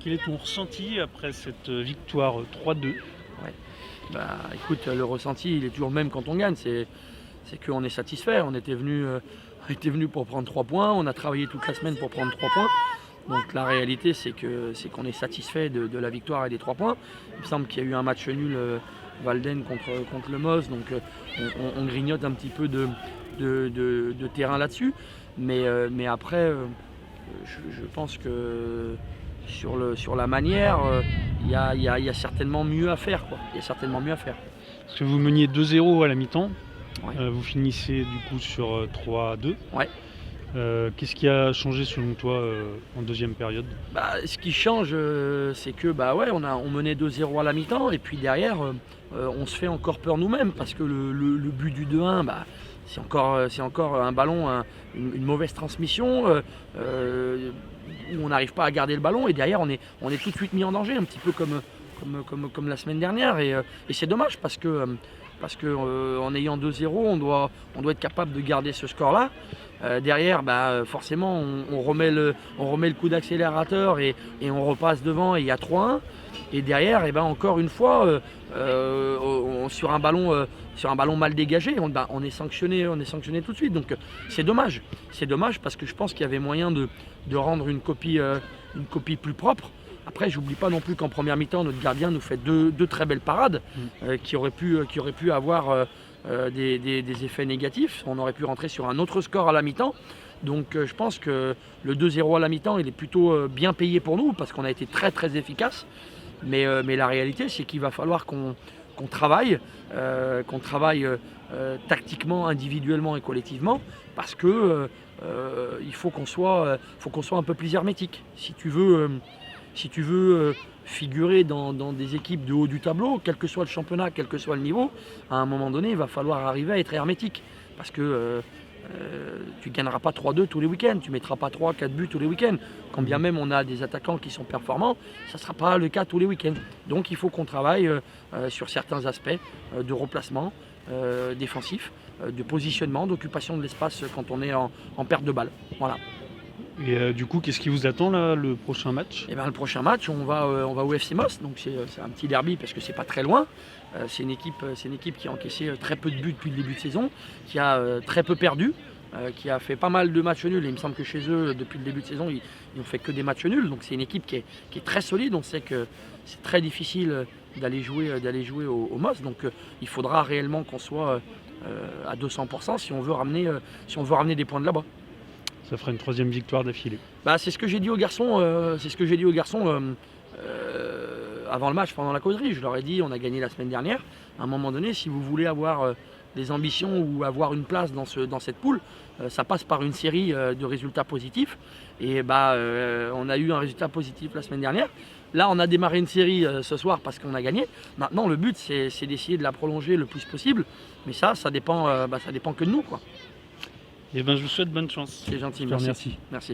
Quel est ton ressenti après cette victoire 3-2? Ouais. Écoute, le ressenti, il est toujours le même quand on gagne. C'est qu'on est satisfait. On était venu pour prendre 3 points. On a travaillé toute la semaine pour prendre 3 points. Donc la réalité, c'est qu'on est satisfait de la victoire et des 3 points. Il me semble qu'il y a eu un match nul Walden contre le MOS. Donc on grignote un petit peu de terrain là-dessus. Mais après, je pense que sur la manière, il y a certainement mieux à faire, quoi. Il y a certainement mieux à faire. Parce que vous meniez 2-0 à la mi-temps, Ouais. vous finissez du coup sur 3-2. Ouais. Qu'est-ce qui a changé selon toi en deuxième période? Ce qui change, c'est que on menait 2-0 à la mi-temps et puis derrière, on se fait encore peur nous-mêmes parce que le but du 2-1, c'est encore un ballon, une mauvaise transmission où on n'arrive pas à garder le ballon et derrière on est tout de suite mis en danger, un petit peu comme la semaine dernière et c'est dommage parce que en ayant 2-0, on doit être capable de garder ce score-là. Derrière, forcément, on remet le coup d'accélérateur et on repasse devant et il y a 3-1. Et derrière, encore une fois, sur un ballon mal dégagé, on est sanctionné tout de suite. Donc c'est dommage. C'est dommage parce que je pense qu'il y avait moyen de rendre une copie plus propre. Après, j'oublie pas non plus qu'en première mi-temps, notre gardien nous fait deux très belles parades qui auraient pu avoir des effets négatifs. On aurait pu rentrer sur un autre score à la mi-temps. Donc je pense que le 2-0 à la mi-temps, il est plutôt bien payé pour nous parce qu'on a été très très efficace. Mais la réalité, c'est qu'il va falloir qu'on travaille, tactiquement, individuellement et collectivement parce que il faut qu'on soit un peu plus hermétique. Si tu veux figurer dans des équipes de haut du tableau, quel que soit le championnat, quel que soit le niveau, à un moment donné, il va falloir arriver à être hermétique. Parce que tu ne gagneras pas 3-2 tous les week-ends, tu ne mettras pas 3-4 buts tous les week-ends. Quand bien même on a des attaquants qui sont performants, ça ne sera pas le cas tous les week-ends. Donc il faut qu'on travaille sur certains aspects de replacement défensif, de positionnement, d'occupation de l'espace quand on est en perte de balle. Voilà. Et du coup, qu'est-ce qui vous attend là, le prochain match? Le prochain match, on va au FC MOS, donc c'est un petit derby parce que c'est pas très loin. C'est une équipe qui a encaissé très peu de buts depuis le début de saison, qui a très peu perdu, qui a fait pas mal de matchs nuls. Et il me semble que chez eux, depuis le début de saison, ils n'ont fait que des matchs nuls. Donc c'est une équipe qui est très solide. On sait que c'est très difficile d'aller jouer au MOS. Donc il faudra réellement qu'on soit à 200% si on veut ramener des points de là-bas. Ça fera une 3e victoire d'affilée. C'est ce que j'ai dit aux garçons. Avant le match, pendant la causerie. Je leur ai dit, on a gagné la semaine dernière. À un moment donné, si vous voulez avoir des ambitions ou avoir une place dans cette poule, ça passe par une série de résultats positifs. Et on a eu un résultat positif la semaine dernière. Là, on a démarré une série ce soir parce qu'on a gagné. Maintenant, le but, c'est d'essayer de la prolonger le plus possible. Mais ça dépend que de nous, quoi. Je vous souhaite bonne chance. C'est gentil, Merci. merci.